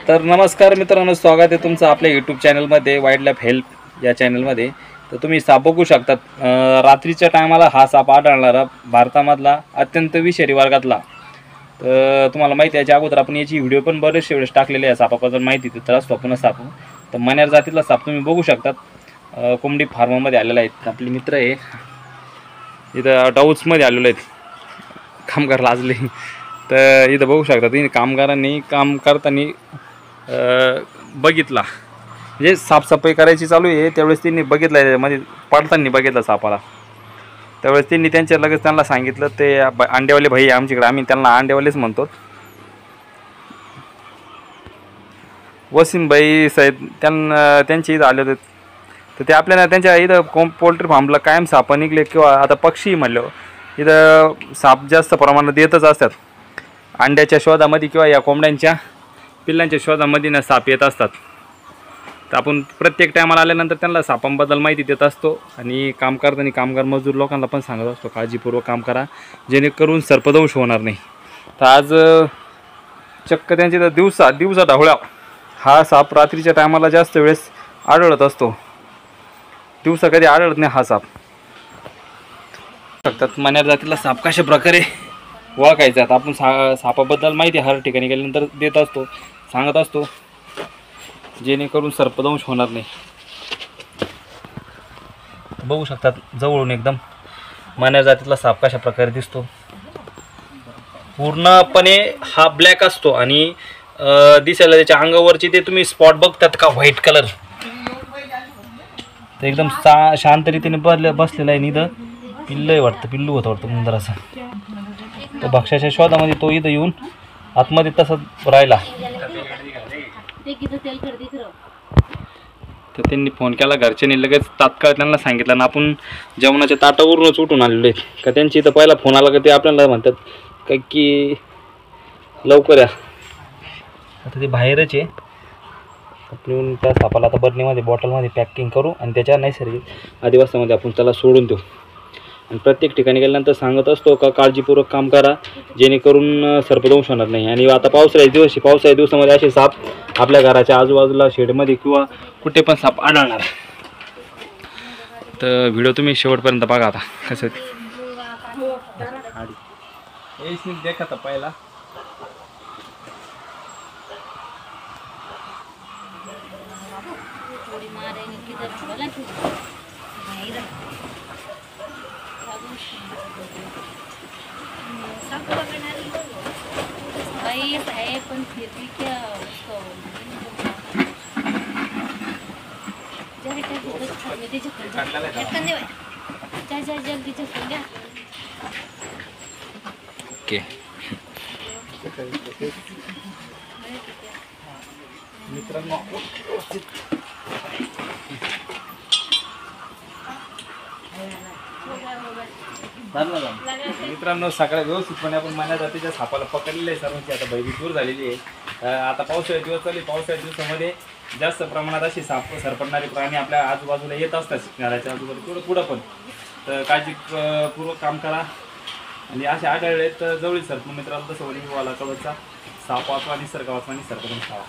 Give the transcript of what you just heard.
तर नमस्कार मित्रांनो, स्वागत आहे तुमचं आपल्या यूट्यूब चॅनलमध्ये वाईल्ड लाईफ हेल्प या चॅनलमध्ये. तर तुम्ही साप बघू शकतात. रात्रीच्या टायमाला हा साप आढळणारा भारतामधला अत्यंत विषारी वर्गातला. तर तुम्हाला माहिती आहे, याच्या अगोदर आपण याची व्हिडिओ पण बरेचसे वेळेस टाकलेले आहे सापाबद्दल माहिती तर स्वप्न साप. तर मण्यार जातीतला साप तुम्ही बघू शकतात. कोंबडी फार्ममध्ये आलेला आहेत. आपले मित्र आहे इथं डाऊट्समध्ये आलेले आहेत, कामगार लाजले. तर इथं बघू शकता तुम्ही, कामगारांनी काम करताना बघितला, म्हणजे साफसफाई करायची चालू आहे त्यावेळेस त्यांनी बघितलं, त्यामध्ये पडताना बघितलं सापाला. त्यावेळेस त्यांनी लगेच त्यांना सांगितलं. ते अंडेवाले भाई आमच्याकडे, आम्ही त्यांना अंडेवालेच म्हणतो, वसीम भाई साहेब. त्यांच्या इथं आले होते. तर ते आपल्याला त्यांच्या इथं पोल्ट्री फार्मला कायम साप निघले किंवा आता पक्षी म्हणलं इथं साप जास्त प्रमाणात येतच असतात. अंड्याच्या शोधामध्ये किंवा या कोंबड्यांच्या पिल्लांच्या शोधामध्ये ना साप येत असतात. तर आपण प्रत्येक टायमाला आल्यानंतर त्यांना सापांबद्दल माहिती देत असतो आणि काम करताना कामगार मजदूर लोकांना पण सांगत असतो काळजीपूर्वक काम करा, जेणेकरून सर्पदंश होणार नाही. तर आज चक्क त्यांची तर दिवसा ढवळ्या हा साप रात्रीच्या टायमाला जास्त वेळेस आढळत असतो, दिवसा कधी आढळत नाही हा साप. शकतात मण्यार जातीला साप कशा प्रकारे ओळखायचा. आता आपण सापाबद्दल माहिती हर ठिकाणी गेल्यानंतर देत असतो, सांगत असतो, जेणेकरून सर्पदंश होणार नाही. बघू शकतात जवळून एकदम मण्यार जातीतला साप कशा प्रकारे दिसतो. पूर्णपणे हा ब्लॅक असतो आणि दिसायला त्याच्या अंगावरची ते तुम्ही स्पॉट बघतात का व्हाईट कलर, तर एकदम शांत रीतीने बसलेला आहे. इथं पिल्लंही वाटतं, पिल्लू होतं वाटतं मुंदर असं. तो भक्ष्याच्या शोधामध्ये तो इथं येऊन आतमध्ये तसंच राहिला. तर त्यांनी फोन केला घरच्यांनी, लगेच तात्काळ त्यांना सांगितलं ना. आपण जेवणाच्या ताटावरूनच उठून आलेलो आहे का त्यांची इथं पहिला फोन आला का ते आपल्याला म्हणतात का की लवकर या. आता ते बाहेरच आहे. आपण त्या सापाला आता बरणीमध्ये बॉटलमध्ये पॅकिंग करू आणि त्याच्या नैसर्गिक आदिवासामध्ये आपण त्याला सोडून देऊ. आणि प्रत्येक ठिकाणी गेल्यानंतर सांगत असतो का काळजीपूर्वक काम करा, जेणेकरून सर्पदंश होणार नाही. आणि आता पावसाळ्याच्या दिवसामध्ये असे साप आपल्या घराच्या आजूबाजूला शेडमध्ये किंवा कुठे पण साप आढळणार. तर व्हिडिओ तुम्ही शेवटपर्यंत बघा. आता कसं देखा था पहिला भाई है, पण फिर भी क्या उसको जल्दी झटकन द्या. ओके. मित्रांनो सगळ्या व्यवस्थितपणे आपण मण्यार जातीच्या सापाला पकडलेलं आहे. सर्वांची आता भयभीत दूर झालेली आहे. आता पावसाळ्याचे दिवस चालले, पावसाळ्याच्या दिवसामध्ये जास्त प्रमाणात असे साप सरपडणारे प्राणी आपल्या आजूबाजूला येत असतात घराच्या आजूबाजूला पुढं पण. तर काळजीपूर्वक काम करा आणि असे आढळले तर जवळील सर्प मित्रांनो तसं वणी वाला कवचचा साप वाचवा, निसर्ग वाचवा, निसर्ग पण खावा.